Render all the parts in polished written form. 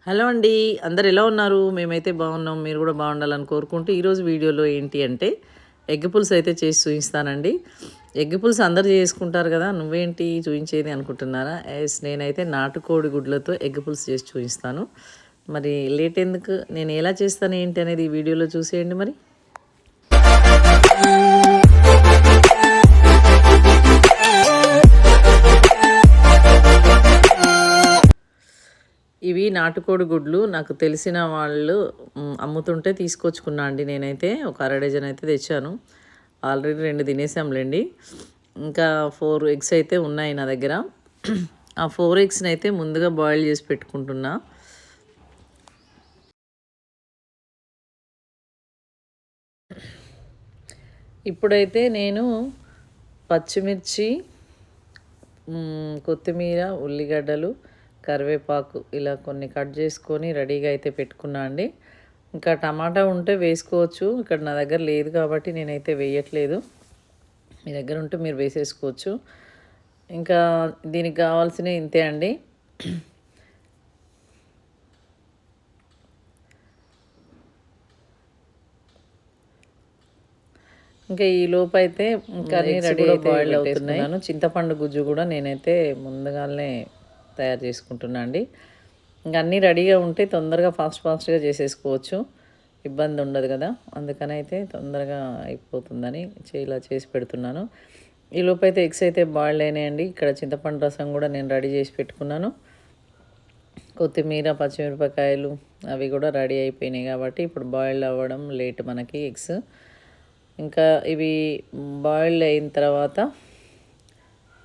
Hello అండి. అందరు ఎలా ఉన్నారు? మేమైతే బాగున్నాం. మీరు కూడా బాగుండాలని కోరుకుంటూ ఈరోజు వీడియోలో ఏంటి అంటే ఎగ్ పులుసు అయితే చేసి చూపిస్తానండి. ఎగ్ పులుసు అందరూ చేసుకుంటారు కదా! నువ్వేంటి చూయించేది అనుకుంటున్నారా? ఎస్, నేనైతే నాటుకోడి గుడ్లతో ఎగ్ పులుసు చేసి చూపిస్తాను. మరి లేట్ ఎందుకు? నేను ఎలా చేస్తాను ఏంటి అనేది ఈ వీడియోలో చూసేయండి మరి. ఇవి నాటుకోడి గుడ్లు నాకు తెలిసిన వాళ్ళు అమ్ముతుంటే తీసుకొచ్చుకున్నా అండి. నేనైతే ఒక అర డజన్ అయితే తెచ్చాను. ఆల్రెడీ 2 తినేసాంలేండి. ఇంకా 4 ఎగ్స్ అయితే ఉన్నాయి నా దగ్గర. ఆ 4 ఎగ్స్ని అయితే ముందుగా బాయిల్ చేసి పెట్టుకుంటున్నా. ఇప్పుడైతే నేను పచ్చిమిర్చి, కొత్తిమీర, ఉల్లిగడ్డలు, కరివేపాకు ఇలా కొన్ని కట్ చేసుకొని రెడీగా అయితే పెట్టుకున్నా అండి. ఇంకా టమాటా ఉంటే వేసుకోవచ్చు. ఇక్కడ నా దగ్గర లేదు కాబట్టి నేనైతే వేయట్లేదు. మీ దగ్గర ఉంటే మీరు వేసేసుకోవచ్చు. ఇంకా దీనికి కావాల్సినవి ఇంతే అండి. ఇంకా ఈ లోపు అయితే కర్రీ రెడీ అయితే బాయిల్ అవుతున్నాను. చింతపండు గుజ్జు కూడా నేనైతే ముందుగానే తయారు చేసుకుంటున్నా అండి. ఇంకా అన్నీ రెడీగా ఉంటే తొందరగా ఫాస్ట్గా చేసేసుకోవచ్చు. ఇబ్బంది ఉండదు కదా, అందుకని అయితే తొందరగా అయిపోతుందని ఇలా చేసి పెడుతున్నాను. ఈ లోపు అయితే ఎగ్స్ అయితే బాయిల్ అయినాయండి. ఇక్కడ చింతపండు రసం కూడా నేను రెడీ చేసి పెట్టుకున్నాను. కొత్తిమీర, పచ్చిమిరపకాయలు అవి కూడా రెడీ అయిపోయినాయి కాబట్టి ఇప్పుడు బాయిల్ అవ్వడం లేట్ మనకి ఎగ్స్. ఇంకా ఇవి బాయిల్ అయిన తర్వాత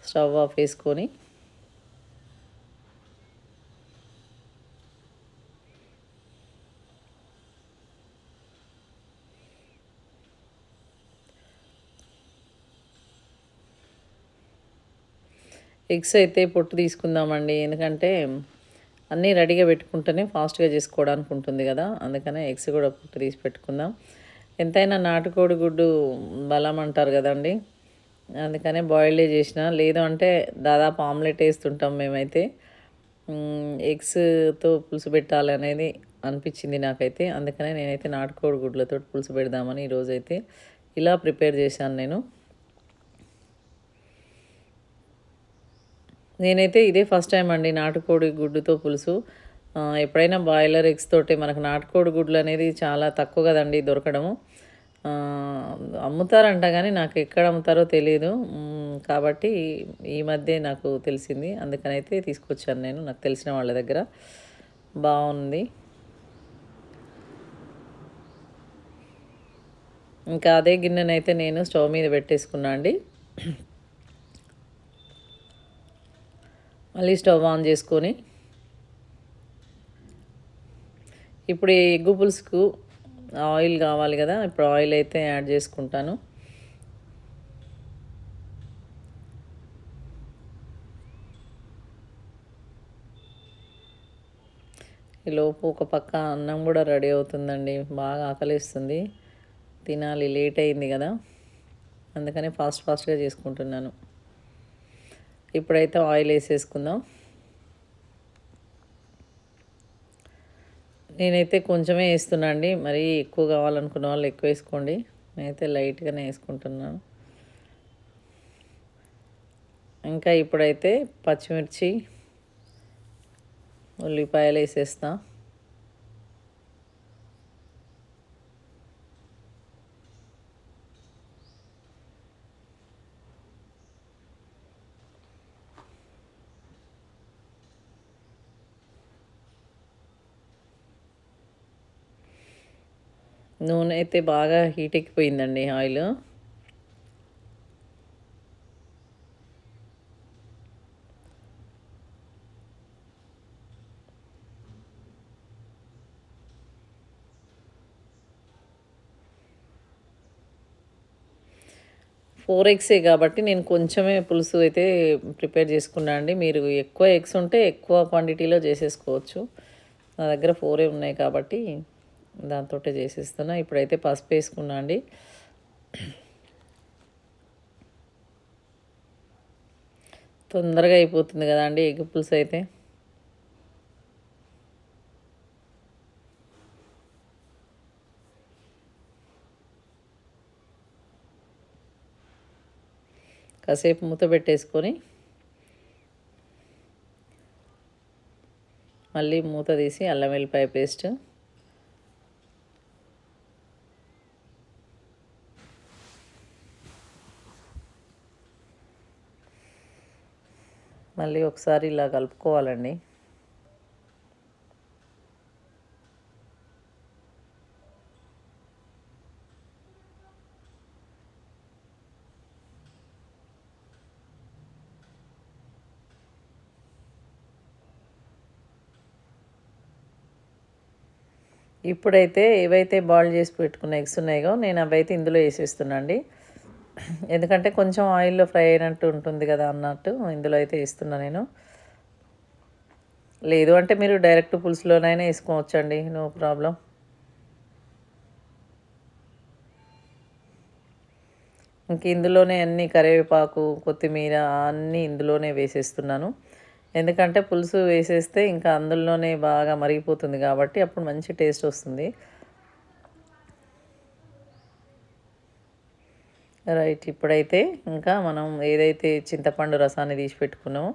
స్టవ్ ఆఫ్ వేసుకొని ఎగ్స్ అయితే పొట్టు తీసుకుందామండి. ఎందుకంటే అన్నీ రెడీగా పెట్టుకుంటేనే ఫాస్ట్గా చేసుకోవడానికి ఉంటుంది కదా, అందుకనే ఎగ్స్ కూడా పొట్టు తీసి పెట్టుకుందాం. ఎంతైనా నాటుకోడి గుడ్డు బలం అంటారు కదండి, అందుకనే బాయిల్డే చేసిన. లేదు అంటే దాదాపు ఆమ్లెట్ వేస్తుంటాం మేమైతే. ఎగ్స్తో పులుసు పెట్టాలి అనేది అనిపించింది నాకైతే, అందుకనే నేనైతే నాటుకోడి గుడ్లతో పులుసు పెడదామని ఈరోజైతే ఇలా ప్రిపేర్ చేశాను నేను. నేనైతే ఇదే ఫస్ట్ టైం అండి నాటుకోడి గుడ్డుతో పులుసు. ఎప్పుడైనా బాయిలర్ ఎగ్స్ తోటే, మనకు నాటుకోడి గుడ్లు అనేది చాలా తక్కువ కదండి దొరకడము. అమ్ముతారంట కానీ నాకు ఎక్కడ అమ్ముతారో తెలియదు. కాబట్టి ఈ మధ్య నాకు తెలిసింది, అందుకనైతే తీసుకొచ్చాను నేను నాకు తెలిసిన వాళ్ళ దగ్గర. బాగుంది. ఇంకా అదే గిన్నెనైతే నేను స్టవ్ మీద పెట్టేసుకున్నా అండి. మళ్ళీ స్టవ్ ఆన్ చేసుకొని ఇప్పుడు ఈ ఎగ్గు పులుసుకు ఆయిల్ కావాలి కదా, ఇప్పుడు ఆయిల్ అయితే యాడ్ చేసుకుంటాను. ఈలోపు ఒక పక్క అన్నం కూడా రెడీ అవుతుందండి. బాగా ఆకలిస్తుంది, తినాలి, లేట్ అయింది కదా, అందుకని ఫాస్ట్గా చేసుకుంటున్నాను. ఇప్పుడైతే ఆయిల్ వేసేసుకుందాం. నేనైతే కొంచెమే వేస్తున్నా అండి, మరీ ఎక్కువ కావాలనుకున్న వాళ్ళు ఎక్కువ వేసుకోండి. నేనైతే లైట్గానే వేసుకుంటున్నాను. ఇంకా ఇప్పుడైతే పచ్చిమిర్చి, ఉల్లిపాయలు వేసేస్తా. నూనె అయితే బాగా హీట్ ఎక్కిపోయిందండి, ఆయిల్. ఫోర్ ఎగ్సే కాబట్టి నేను కొంచెమే పులుసు అయితే ప్రిపేర్ చేసుకున్నా అండి. మీరు ఎక్కువ ఎగ్స్ ఉంటే ఎక్కువ క్వాంటిటీలో చేసేసుకోవచ్చు. నా దగ్గర 4 ఉన్నాయి కాబట్టి దాంతో చేసేస్తున్నా. ఇప్పుడైతే పసుపు వేసుకున్నా అండి. తొందరగా అయిపోతుంది కదా అండి ఎగ్ పులుసు అయితే. కాసేపు మూత పెట్టేసుకొని మళ్ళీ మూత తీసి అల్లం వెల్లిపాయ పేస్ట్, మళ్ళీ ఒకసారి ఇలా కలుపుకోవాలండి. ఇప్పుడైతే ఏవైతే బాయిల్ చేసి పెట్టుకున్న ఎగ్స్ ఉన్నాయో నేను అవైతే ఇందులో వేసేస్తున్నా అండి. ఎందుకంటే కొంచెం ఆయిల్లో ఫ్రై అయినట్టు ఉంటుంది కదా అన్నట్టు ఇందులో అయితే వేస్తున్నా నేను. లేదు అంటే మీరు డైరెక్ట్ పులుసులోనైనా వేసుకోవచ్చండి, నో ప్రాబ్లం. ఇంక ఇందులోనే అన్ని కరివేపాకు, కొత్తిమీర అన్నీ ఇందులోనే వేసేస్తున్నాను. ఎందుకంటే పులుసు వేసేస్తే ఇంకా అందులోనే బాగా మరిగిపోతుంది కాబట్టి అప్పుడు మంచి టేస్ట్ వస్తుంది. రైట్, ఇప్పుడైతే ఇంకా మనం ఏదైతే చింతపండు రసాన్ని తీసి పెట్టుకున్నామో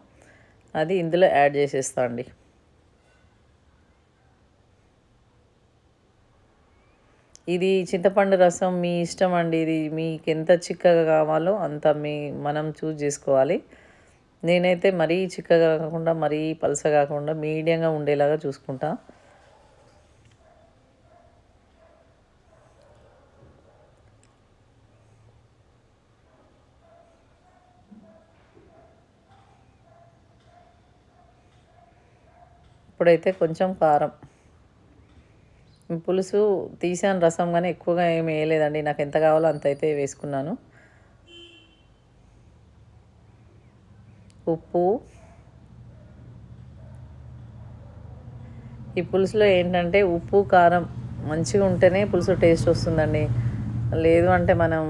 అది ఇందులో యాడ్ చేసేస్తా అండి. ఇది చింతపండు రసం మీ ఇష్టం అండి. ఇది మీకు ఎంత చిక్కగా కావాలో అంత మనం చూస్ చేసుకోవాలి. నేనైతే మరీ చిక్కగా కాకుండా మరీ పలసగా కాకుండా మీడియంగా ఉండేలాగా చూసుకుంటా. ఇప్పుడైతే కొంచెం కారం, పులుసు తీసాను రసం కానీ ఎక్కువగా ఏమి వేయలేదండి. నాకు ఎంత కావాలో అంత అయితే వేసుకున్నాను. ఉప్పు, ఈ పులుసులో ఏంటంటే ఉప్పు కారం మంచిగా ఉంటేనే పులుసు టేస్ట్ వస్తుందండి. లేదు అంటే మనం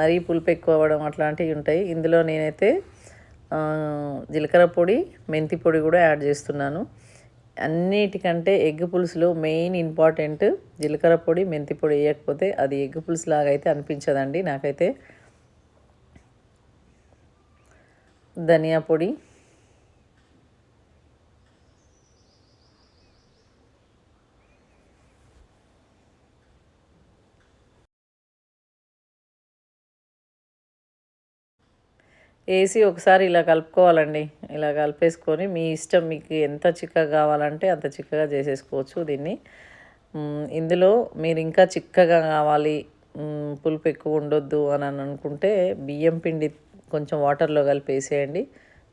మరీ పులుపు ఎక్కువ అవ్వడం అట్లాంటివి ఉంటాయి. ఇందులో నేనైతే జీలకర్ర పొడి, మెంతి పొడి కూడా యాడ్ చేస్తున్నాను. అన్నిటికంటే ఎగ్ పులుసులో మెయిన్ ఇంపార్టెంట్ జీలకర్ర పొడి, మెంతి పొడి వేయకపోతే అది ఎగ్ పులుసు లాగా అయితే అనిపించదండి నాకైతే. ధనియా పొడి, వేసి ఒకసారి ఇలా కలుపుకోవాలండి. ఇలా కలిపేసుకొని మీ ఇష్టం, మీకు ఎంత చిక్కగా కావాలంటే అంత చిక్కగా చేసేసుకోవచ్చు దీన్ని. ఇందులో మీరు ఇంకా చిక్కగా కావాలి, పులుపు ఎక్కువ ఉండొద్దు అని అనుకుంటే బియ్యం పిండి కొంచెం వాటర్లో కలిపి వేసేయండి,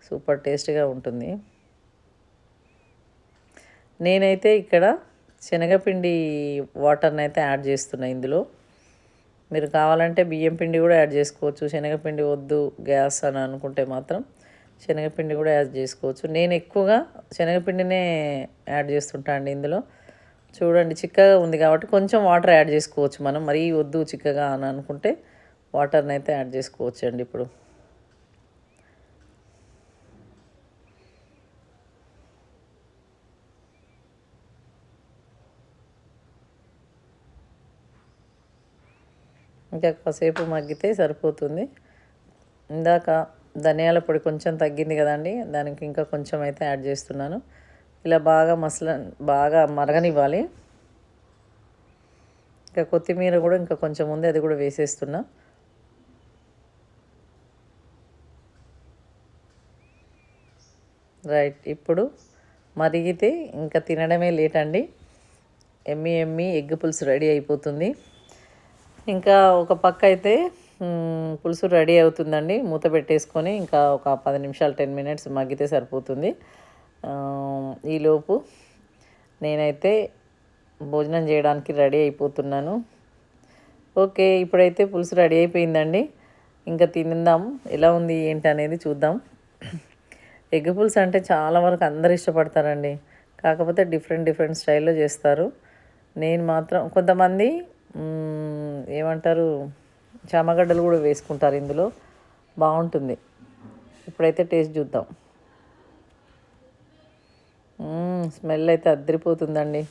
సూపర్ టేస్ట్గా ఉంటుంది. నేనైతే ఇక్కడ శనగపిండి వాటర్ని అయితే యాడ్ చేస్తున్నా ఇందులో. మీరు కావాలంటే బియ్యం పిండి కూడా యాడ్ చేసుకోవచ్చు. శనగపిండి వద్దు గ్యాస్ అని అనుకుంటే మాత్రం శనగపిండి కూడా యాడ్ చేసుకోవచ్చు. నేను ఎక్కువగా శనగపిండినే యాడ్ చేస్తుంటా అండి ఇందులో. చూడండి చిక్కగా ఉంది కాబట్టి కొంచెం వాటర్ యాడ్ చేసుకోవచ్చు మనం. మరీ వద్దు చిక్కగా అని అనుకుంటే వాటర్ని అయితే యాడ్ చేసుకోవచ్చు అండి. ఇప్పుడు ఇంకా కాసేపు మగ్గితే సరిపోతుంది. ఇందాక ధనియాల పొడి కొంచెం తగ్గింది కదండి, దానికి ఇంకా కొంచెం అయితే యాడ్ చేస్తున్నాను. ఇలా బాగా మరగనివ్వాలి. ఇంకా కొత్తిమీర కూడా ఇంకా కొంచెం ఉంది, అది కూడా వేసేస్తున్నా. రైట్, ఇప్పుడు మరిగితే ఇంకా తినడమే లేట్ అండి. ఎమ్మి ఎగ్ పులుసు రెడీ అయిపోతుంది. ఇంకా ఒక పక్క అయితే పులుసు రెడీ అవుతుందండి. మూత పెట్టేసుకొని ఇంకా ఒక 10 నిమిషాలు 10 మినిట్స్ మగ్గితే సరిపోతుంది. ఈలోపు నేనైతే భోజనం చేయడానికి రెడీ అయిపోతున్నాను. ఓకే, ఇప్పుడైతే పులుసు రెడీ అయిపోయిందండి. ఇంకా తిందాం, ఎలా ఉంది ఏంటి అనేది చూద్దాం. ఎగ్ పులుసు అంటే చాలా వరకు అందరు ఇష్టపడతారండి. కాకపోతే డిఫరెంట్ స్టైల్లో చేస్తారు. నేను మాత్రం కొంతమంది ఏమంటారు చామగడ్డలు కూడా వేసుకుంటారు ఇందులో, బాగుంటుంది. ఇప్పుడైతే టేస్ట్ చూద్దాం. స్మెల్ అయితే అద్దరిపోతుందండి.